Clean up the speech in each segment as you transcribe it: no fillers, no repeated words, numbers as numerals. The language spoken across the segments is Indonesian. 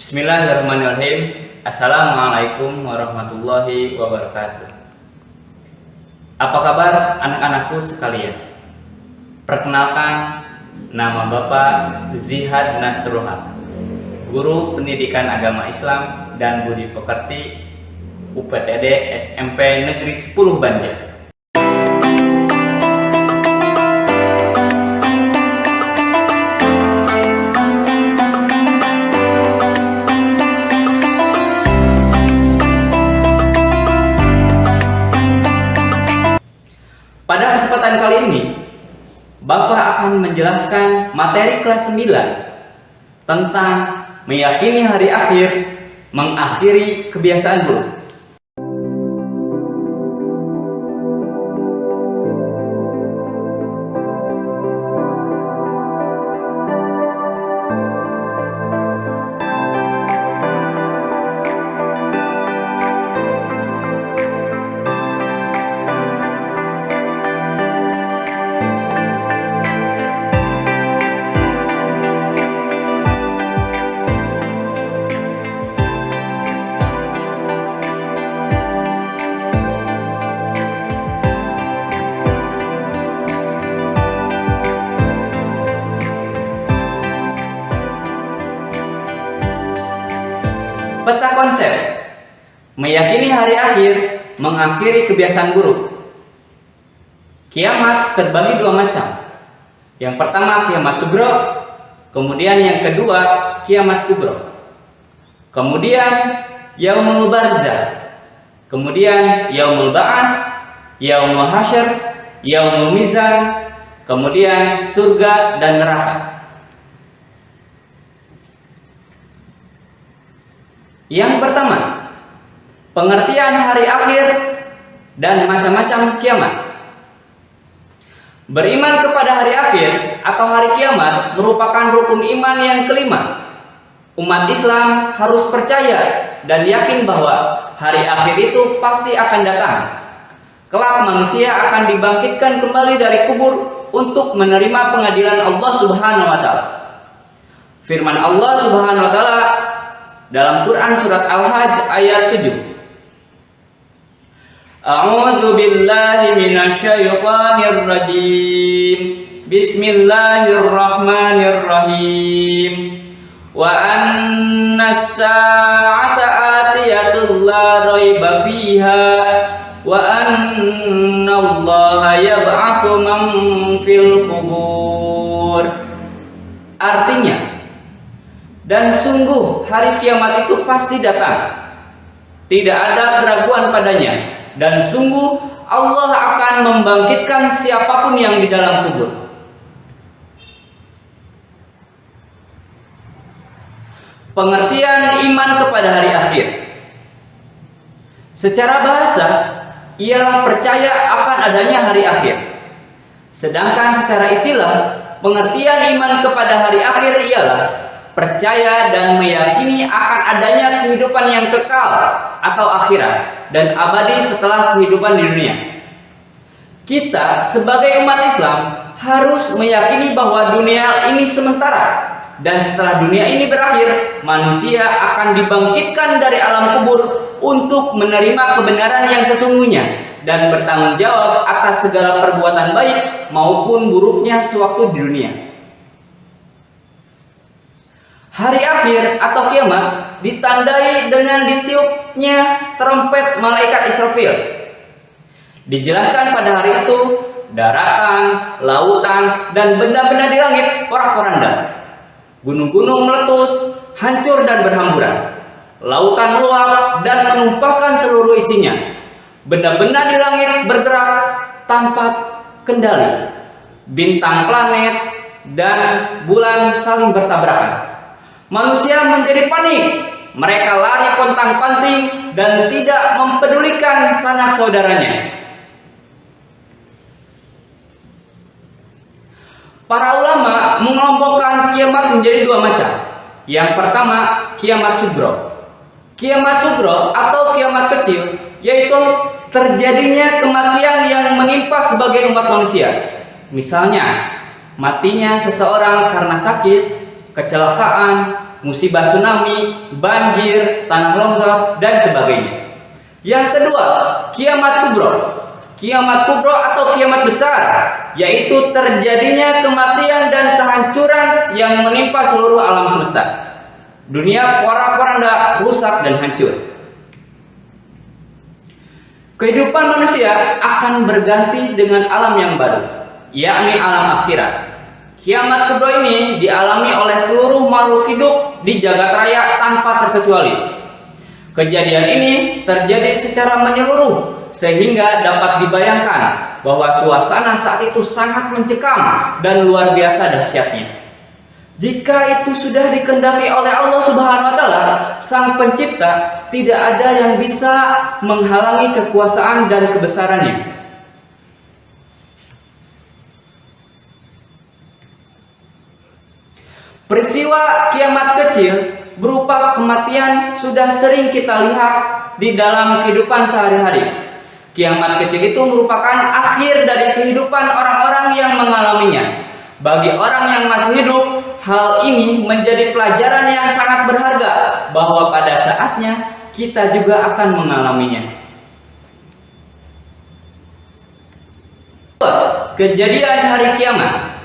Bismillahirrahmanirrahim. Assalamualaikum warahmatullahi wabarakatuh. Apa kabar anak-anakku sekalian? Perkenalkan, nama Bapak Zihad Nasrullah, Guru Pendidikan Agama Islam dan Budi Pekerti UPTD SMP Negeri 10 Banjar. Pada kesempatan kali ini, Bapak akan menjelaskan materi kelas 9 tentang meyakini hari akhir, mengakhiri kebiasaan buruk. Peta konsep meyakini hari akhir, mengakhiri kebiasaan buruk. Kiamat terbagi dua macam. Yang pertama kiamat sugro, kemudian yang kedua kiamat kubro. Kemudian yaumul barzah, kemudian yaumul ba'ats, yaumul hasyr, yaumul mizan, kemudian surga dan neraka. Yang pertama, pengertian hari akhir dan macam-macam kiamat. Beriman kepada hari akhir atau hari kiamat merupakan rukun iman yang kelima. Umat Islam harus percaya dan yakin bahwa hari akhir itu pasti akan datang. Kelak manusia akan dibangkitkan kembali dari kubur untuk menerima pengadilan Allah Subhanahu wa taala. Firman Allah Subhanahu wa taala dalam Quran surat Al-Hajj ayat 7. A'udzu billahi minasyaitonir rajim. Bismillahirrahmanirrahim. Wa annas sa'ata atiyatun la raiba fiha wa annallaha yab'atsu man fil qubur. Artinya, dan sungguh hari kiamat itu pasti datang, tidak ada keraguan padanya, dan sungguh Allah akan membangkitkan siapapun yang di dalam kubur. Pengertian iman kepada hari akhir. Secara bahasa, ialah percaya akan adanya hari akhir. Sedangkan secara istilah, pengertian iman kepada hari akhir ialah percaya dan meyakini akan adanya kehidupan yang kekal atau akhirat dan abadi setelah kehidupan di dunia. Kita sebagai umat Islam harus meyakini bahwa dunia ini sementara, dan setelah dunia ini berakhir, manusia akan dibangkitkan dari alam kubur untuk menerima kebenaran yang sesungguhnya dan bertanggung jawab atas segala perbuatan baik maupun buruknya sewaktu di dunia. Hari akhir atau kiamat ditandai dengan ditiupnya trompet malaikat Israfil. Dijelaskan pada hari itu, daratan, lautan, dan benda-benda di langit porak-poranda. Gunung-gunung meletus, hancur dan berhamburan. Lautan meluap dan menumpahkan seluruh isinya. Benda-benda di langit bergerak tanpa kendali. Bintang, planet, dan bulan saling bertabrakan. Manusia menjadi panik, mereka lari pontang-panting dan tidak mempedulikan sanak saudaranya. Para ulama mengelompokkan kiamat menjadi dua macam. Yang pertama, kiamat sugro. Kiamat sugro atau kiamat kecil, yaitu terjadinya kematian yang menimpa sebagian umat manusia. Misalnya, matinya seseorang karena sakit, kecelakaan, musibah tsunami, banjir, tanah longsor, dan sebagainya. Yang kedua, kiamat kubro. Kiamat kubro atau kiamat besar, yaitu terjadinya kematian dan kehancuran yang menimpa seluruh alam semesta. Dunia porak-poranda, rusak dan hancur. Kehidupan manusia akan berganti dengan alam yang baru, yakni alam akhirat. Kiamat kubro ini dialami oleh seluruh makhluk hidup di jagat raya tanpa terkecuali. Kejadian ini terjadi secara menyeluruh sehingga dapat dibayangkan bahwa suasana saat itu sangat mencekam dan luar biasa dahsyatnya. Jika itu sudah dikehendaki oleh Allah Subhanahu wa taala, Sang Pencipta, tidak ada yang bisa menghalangi kekuasaan dan kebesarannya. Peristiwa kiamat kecil berupa kematian sudah sering kita lihat di dalam kehidupan sehari-hari. Kiamat kecil itu merupakan akhir dari kehidupan orang-orang yang mengalaminya. Bagi orang yang masih hidup, hal ini menjadi pelajaran yang sangat berharga bahwa pada saatnya kita juga akan mengalaminya. Kejadian hari kiamat.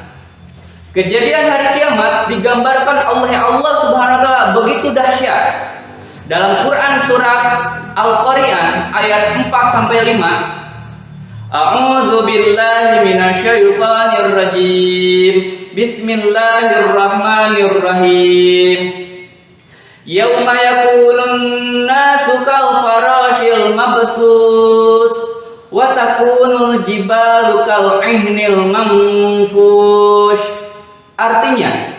Kejadian hari kiamat digambarkan oleh Allah Subhanahu wa taala begitu dahsyat. Dalam Quran surat Al-Qari'an ayat 4 sampai 5, A'udzu billahi minasyaitonir rajim. Bismillahirrahmanirrahim. Yauma yakunun nasu kal farashil mabsus wa takunul jibalu kal ihnil manfush. Artinya,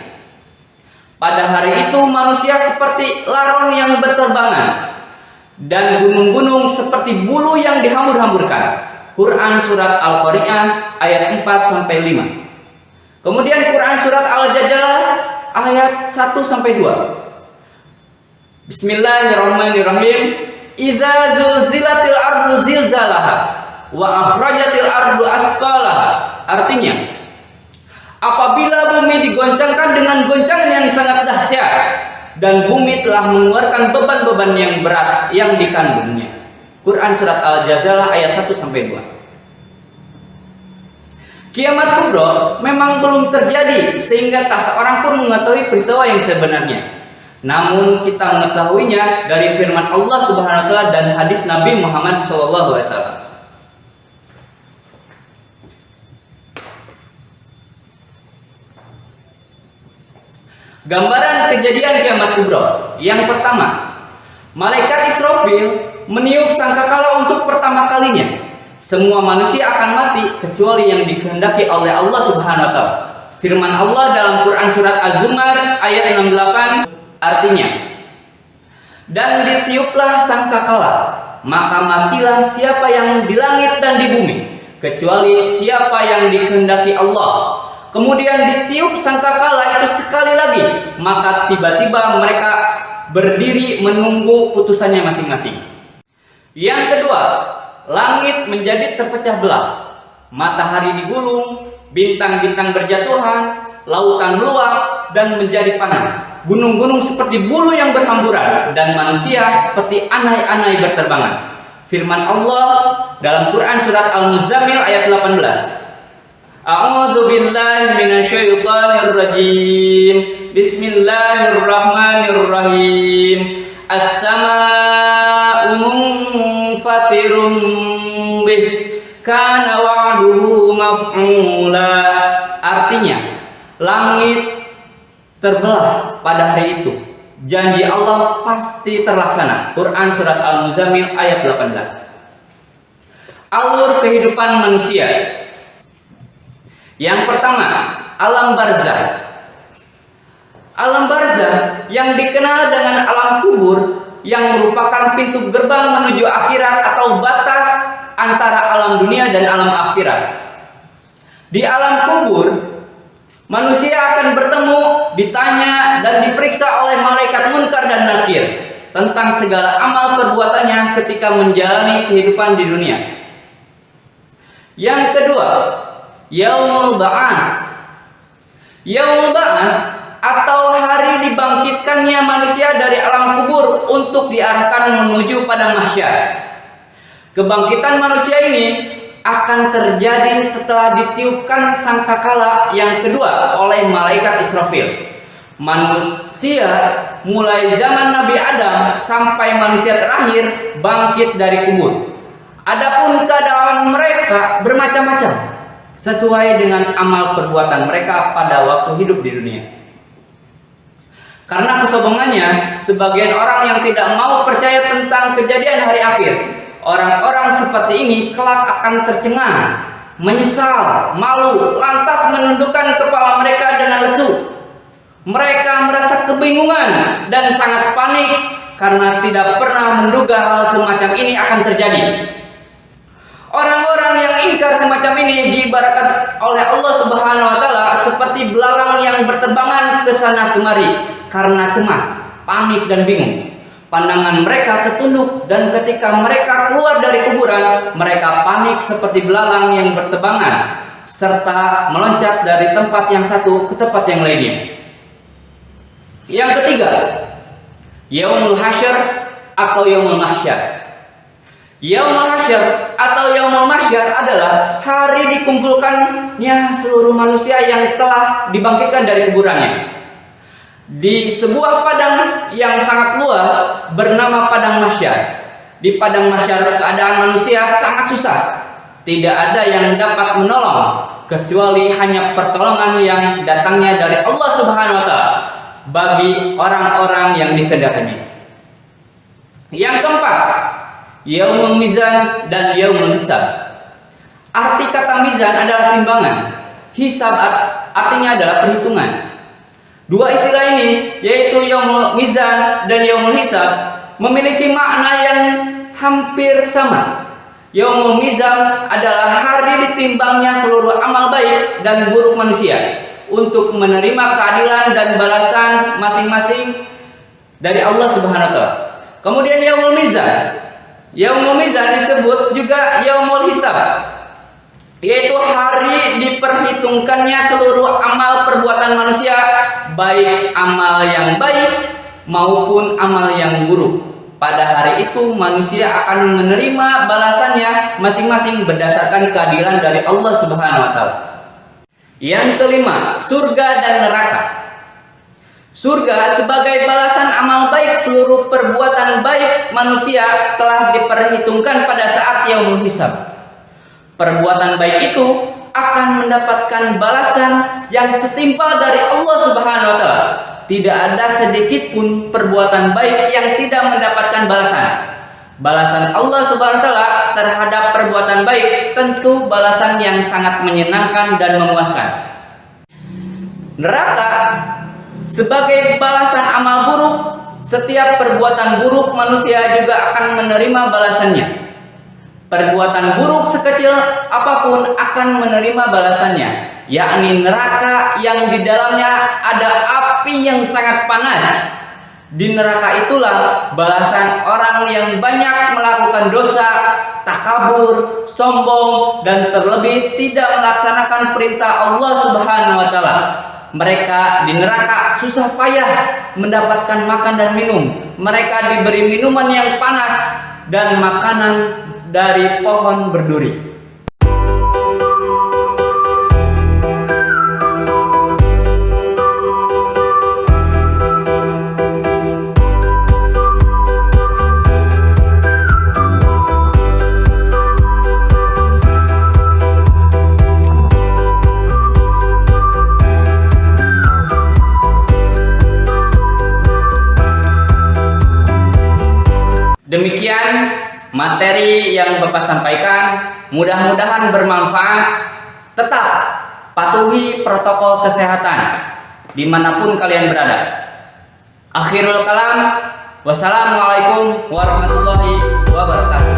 pada hari itu manusia seperti laron yang berterbangan dan gunung-gunung seperti bulu yang dihambur-hamburkan. Quran surat Al-Qari'an ayat 4 sampai 5. Kemudian Quran surat Al-Jadalah ayat 1 sampai 2. Bismillahirrahmanirrahim. Idza zulzilatil ardu zilzalaha wa akhrajatil ardu asqalaha. Artinya, apabila bumi digoncangkan dengan goncangan yang sangat dahsyat dan bumi telah mengeluarkan beban-beban yang berat yang dikandungnya. Quran surat Al-Jadalah ayat 1 sampai 2. Kiamat kubro memang belum terjadi sehingga tak seorang pun mengetahui peristiwa yang sebenarnya. Namun kita mengetahuinya dari firman Allah Subhanahu wa taala dan hadis Nabi Muhammad SAW. Gambaran kejadian kiamat kubro. Yang pertama, malaikat Israfil meniup sangkakala untuk pertama kalinya. Semua manusia akan mati kecuali yang dikehendaki oleh Allah Subhanahu wa taala. Firman Allah dalam Quran surat Az-Zumar ayat 68 artinya, dan ditiuplah sangkakala, maka matilah siapa yang di langit dan di bumi, kecuali siapa yang dikehendaki Allah. Kemudian ditiup sangkakala itu sekali lagi, maka tiba-tiba mereka berdiri menunggu putusannya masing-masing. Yang kedua, langit menjadi terpecah belah, matahari digulung, bintang-bintang berjatuhan, lautan meluap dan menjadi panas, gunung-gunung seperti bulu yang berhamburan, dan manusia seperti anai-anai berterbangan. Firman Allah dalam Quran surat Al-Muzammil ayat 18. A'udzu billahi minasyaitonir rajim. Bismillahirrahmanirrahim. As-samaa'u munfatirum bih kana wa'duhu maf'ula. Artinya, langit terbelah pada hari itu. Janji Allah pasti terlaksana. Quran surat Al-Muzammil ayat 18. Alur kehidupan manusia. Yang pertama, alam barzah. Alam barzah yang dikenal dengan alam kubur yang merupakan pintu gerbang menuju akhirat atau batas antara alam dunia dan alam akhirat. Di alam kubur, manusia akan bertemu, ditanya dan diperiksa oleh malaikat Munkar dan Nakir tentang segala amal perbuatannya ketika menjalani kehidupan di dunia. Yang kedua, Yaumul Ba'ats. Yaumul Ba'ats atau hari dibangkitkannya manusia dari alam kubur untuk diarahkan menuju padang mahsyar. Kebangkitan manusia ini akan terjadi setelah ditiupkan sangkakala yang kedua oleh malaikat Israfil. Manusia mulai zaman Nabi Adam sampai manusia terakhir bangkit dari kubur. Adapun keadaan mereka bermacam-macam sesuai dengan amal perbuatan mereka pada waktu hidup di dunia. Karena kesombongannya, sebagian orang yang tidak mau percaya tentang kejadian hari akhir, orang-orang seperti ini kelak akan tercengang, menyesal, malu, lantas menundukkan kepala mereka dengan lesu. Mereka merasa kebingungan dan sangat panik karena tidak pernah menduga hal semacam ini akan terjadi. Orang-orang yang ingkar semacam ini diibaratkan oleh Allah Subhanahu wa taala seperti belalang yang berterbangan ke sana kemari karena cemas, panik dan bingung. Pandangan mereka tertunduk dan ketika mereka keluar dari kuburan, mereka panik seperti belalang yang berterbangan serta meloncat dari tempat yang satu ke tempat yang lainnya. Yang ketiga, Yaumul Hasyr atau Yaumul Mahsyar. Yaumul Hasyr atau Yaumul Mahsyar adalah hari dikumpulkannya seluruh manusia yang telah dibangkitkan dari kuburannya di sebuah padang yang sangat luas bernama Padang Mahsyar. Di Padang Mahsyar keadaan manusia sangat susah. Tidak ada yang dapat menolong kecuali hanya pertolongan yang datangnya dari Allah Subhanahu wa taala bagi orang-orang yang dikehendakinya. Yang keempat, Yaumul Mizan dan Yaumul Hisab. Arti kata mizan adalah timbangan, hisab artinya adalah perhitungan. Dua istilah ini, yaitu Yaumul Mizan dan Yaumul Hisab, memiliki makna yang hampir sama. Yaumul Mizan adalah hari ditimbangnya seluruh amal baik dan buruk manusia untuk menerima keadilan dan balasan masing-masing dari Allah Subhanahu wa taala. Kemudian Yaumul Mizan. Yaumul Mizan disebut juga Yaumul Hisab, yaitu hari diperhitungkannya seluruh amal perbuatan manusia, baik amal yang baik maupun amal yang buruk. Pada hari itu manusia akan menerima balasannya masing-masing berdasarkan keadilan dari Allah Subhanahu wa taala. Yang kelima, surga dan neraka. Surga sebagai balasan amal baik seluruh perbuatan baik manusia telah diperhitungkan pada saat Yaumul Hisab. Perbuatan baik itu akan mendapatkan balasan yang setimpal dari Allah Subhanahu wa taala. Tidak ada sedikit pun perbuatan baik yang tidak mendapatkan balasan. Balasan Allah Subhanahu wa taala terhadap perbuatan baik tentu balasan yang sangat menyenangkan dan memuaskan. Neraka sebagai balasan amal buruk, setiap perbuatan buruk manusia juga akan menerima balasannya. Perbuatan buruk sekecil apapun akan menerima balasannya, yakni neraka yang di dalamnya ada api yang sangat panas. Di neraka itulah balasan orang yang banyak melakukan dosa, takabur, sombong, dan terlebih tidak melaksanakan perintah Allah Subhanahu wa taala. Mereka di neraka susah payah mendapatkan makan dan minum. Mereka diberi minuman yang panas dan makanan dari pohon berduri. Demikian materi yang Bapak sampaikan, mudah-mudahan bermanfaat. Tetap patuhi protokol kesehatan dimanapun kalian berada. Akhirul kalam, wassalamualaikum warahmatullahi wabarakatuh.